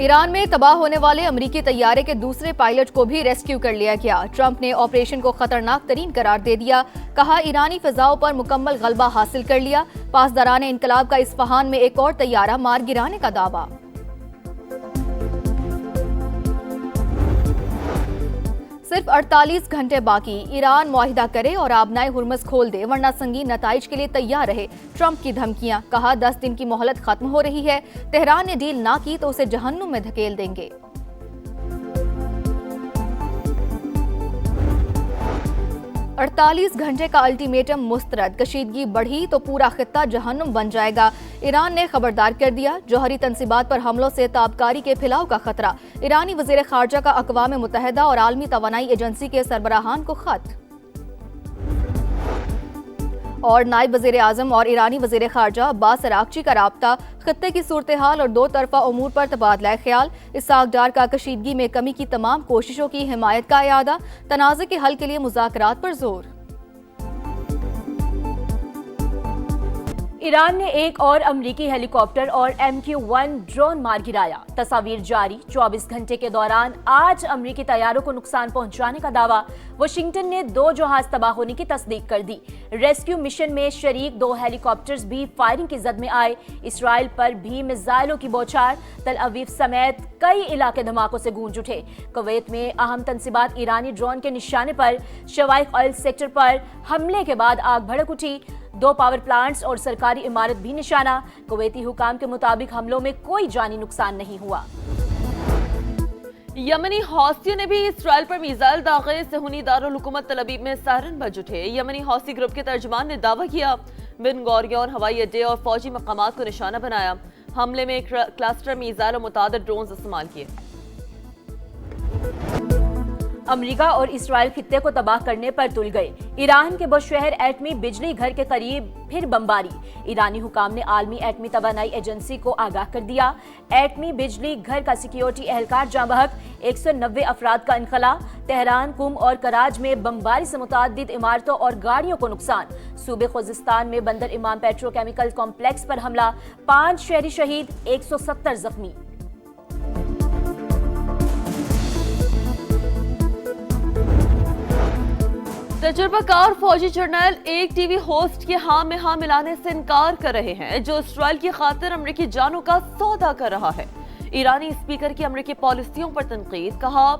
ایران میں تباہ ہونے والے امریکی طیارے کے دوسرے پائلٹ کو بھی ریسکیو کر لیا گیا۔ ٹرمپ نے آپریشن کو خطرناک ترین قرار دے دیا، کہا ایرانی فضاؤں پر مکمل غلبہ حاصل کر لیا۔ پاسداران انقلاب کا اصفہان میں ایک اور طیارہ مار گرانے کا دعویٰ۔ صرف 48 گھنٹے باقی، ایران معاہدہ کرے اور آبنائے ہرمز کھول دے ورنہ سنگین نتائج کے لیے تیار رہے۔ ٹرمپ کی دھمکیاں، کہا 10 دن کی مہلت ختم ہو رہی ہے، تہران نے ڈیل نہ کی تو اسے جہنم میں دھکیل دیں گے۔ 48 گھنٹے کا الٹیمیٹم مسترد، کشیدگی بڑھی تو پورا خطہ جہنم بن جائے گا۔ ایران نے خبردار کر دیا، جوہری تنصیبات پر حملوں سے تابکاری کے پھیلاؤ کا خطرہ۔ ایرانی وزیر خارجہ کا اقوام متحدہ اور عالمی توانائی ایجنسی کے سربراہان کو خط۔ اور نائب وزیر اعظم اور ایرانی وزیر خارجہ عباس اراغچی کا رابطہ، خطے کی صورتحال اور دو طرفہ امور پر تبادلہ خیال۔ اسحاق ڈار کا کشیدگی میں کمی کی تمام کوششوں کی حمایت کا اعادہ، تنازع کے حل کے لیے مذاکرات پر زور۔ ایران نے ایک اور امریکی ہیلی کاپٹر اور MQ-1 ڈرون مار گرایا۔ تصاویر جاری، 24 گھنٹے کے دوران 8 امریکی طیاروں کو نقصان پہنچانے کا دعویٰ۔ واشنگٹن نے 2 جہاز تباہ ہونے کی تصدیق کر دی۔ ریسکیو مشن میں شریک 2 ہیلی کاپٹرز بھی فائرنگ کی زد میں آئے۔ اسرائیل پر بھی میزائلوں کی بوچھار، تل ابیب سمیت کئی علاقے دھماکوں سے گونج اٹھے۔ کویت میں اہم تنصیبات ایرانی ڈرون کے نشانے پر، شوائق آئل سیکٹر پر حملے کے بعد آگ بھڑک اٹھی۔ 2 پاور پلانٹس اور سرکاری عمارت بھی نشانہ۔ کویتی حکام کے مطابق حملوں میں کوئی جانی نقصان نہیں ہوا۔ یمنی حوثیوں نے بھی اسرائیل پر میزائل داغے، صہیونی دارالحکومت تل ابیب میں سائرن بج اٹھے۔ یمنی حوثی گروپ کے ترجمان نے دعویٰ کیا، بن گوریون ہوائی اڈے اور فوجی مقامات کو نشانہ بنایا۔ حملے میں کلسٹر میزائل اور متعدد ڈرونز استعمال کیے۔ امریکہ اور اسرائیل خطے کو تباہ کرنے پر تل گئے۔ ایران کے بشہر ایٹمی بجلی گھر کے قریب پھر بمباری۔ ایرانی حکام نے عالمی ایٹمی توانائی ایجنسی کو آگاہ کر دیا، ایٹمی بجلی گھر کا سیکیورٹی اہلکار جاں بحق، 190 افراد کا انخلاء۔ تہران، قم اور کراج میں بمباری سے متعدد عمارتوں اور گاڑیوں کو نقصان۔ صوبے خوزستان میں بندر امام پیٹرو کیمیکل کمپلیکس پر حملہ، 5 شہری شہید، 170 زخمی۔ تجربہ کار فوجی جرنیل ایک ٹی وی ہوسٹ کے ہاں میں ہاں ملانے سے انکار کر رہے ہیں، جو اسرائیل کی خاطر امریکی جانوں کا سودا کر رہا ہے۔ ایرانی اسپیکر کی امریکی پالیسیوں پر تنقید، کہا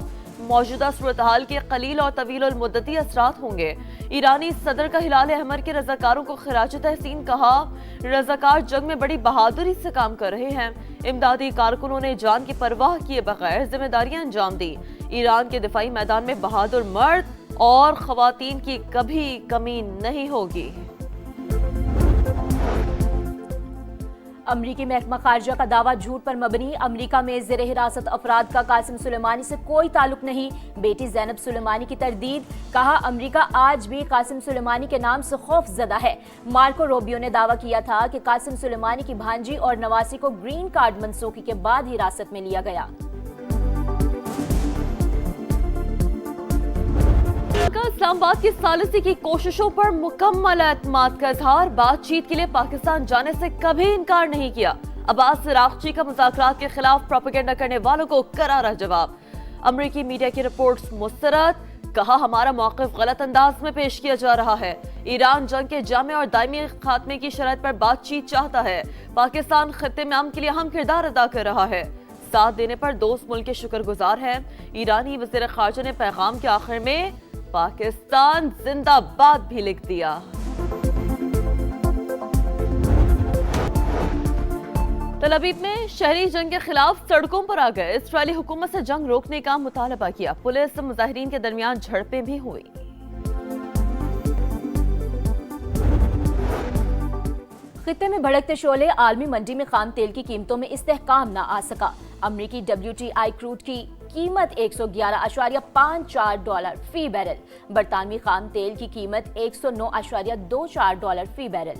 موجودہ صورتحال کے قلیل اور طویل المدتی اثرات ہوں گے۔ ایرانی صدر کا ہلال احمر کے رضاکاروں کو خراج تحسین، کہا رضاکار جنگ میں بڑی بہادری سے کام کر رہے ہیں۔ امدادی کارکنوں نے جان کی پرواہ کیے بغیر ذمہ داریاں انجام دی۔ ایران کے دفاعی میدان میں بہادر مرد اور خواتین کی کبھی کمی نہیں ہوگی۔ امریکی محکمہ خارجہ کا دعویٰ جھوٹ پر مبنی، امریکہ میں زیر حراست افراد کا قاسم سلیمانی سے کوئی تعلق نہیں۔ بیٹی زینب سلیمانی کی تردید، کہا امریکہ آج بھی قاسم سلیمانی کے نام سے خوف زدہ ہے۔ مارکو روبیو نے دعویٰ کیا تھا کہ قاسم سلیمانی کی بھانجی اور نواسی کو گرین کارڈ منسوخی کے بعد حراست میں لیا گیا۔ اسلام آباد کی ثالثی کی کوششوں پر مکمل اعتماد کا اظہار، بات چیت کے لیے پاکستان جانے سے کبھی انکار نہیں کیا۔ عباس اراغچی کا مذاکرات کے خلاف پروپیگنڈا کرنے والوں کو کرارا جواب۔ امریکی میڈیا کی رپورٹس مسترد، کہا ہمارا موقف غلط انداز میں پیش کیا جا رہا ہے۔ ایران جنگ کے جامع اور دائمی خاتمے کی شرائط پر بات چیت چاہتا ہے۔ پاکستان خطے میں امن کے لیے اہم کردار ادا کر رہا ہے، ساتھ دینے پر دوست ملک کے شکر گزار ہیں۔ ایرانی وزیر خارجہ نے پیغام کے آخر میں پاکستان زندہ باد بھی لکھ دیا۔ تل ابیب میں شہری جنگ کے خلاف سڑکوں پر آ گئے، اسرائیلی حکومت سے جنگ روکنے کا مطالبہ کیا۔ پولیس مظاہرین کے درمیان جھڑپیں بھی ہوئی۔ خطے میں بھڑکتے شعلے، عالمی منڈی میں خام تیل کی قیمتوں میں استحکام نہ آ سکا۔ امریکی WTI کروڈ کی قیمت $111.54 فی بیرل، برطانوی خام تیل کی قیمت $109.24 فی بیرل۔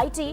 IT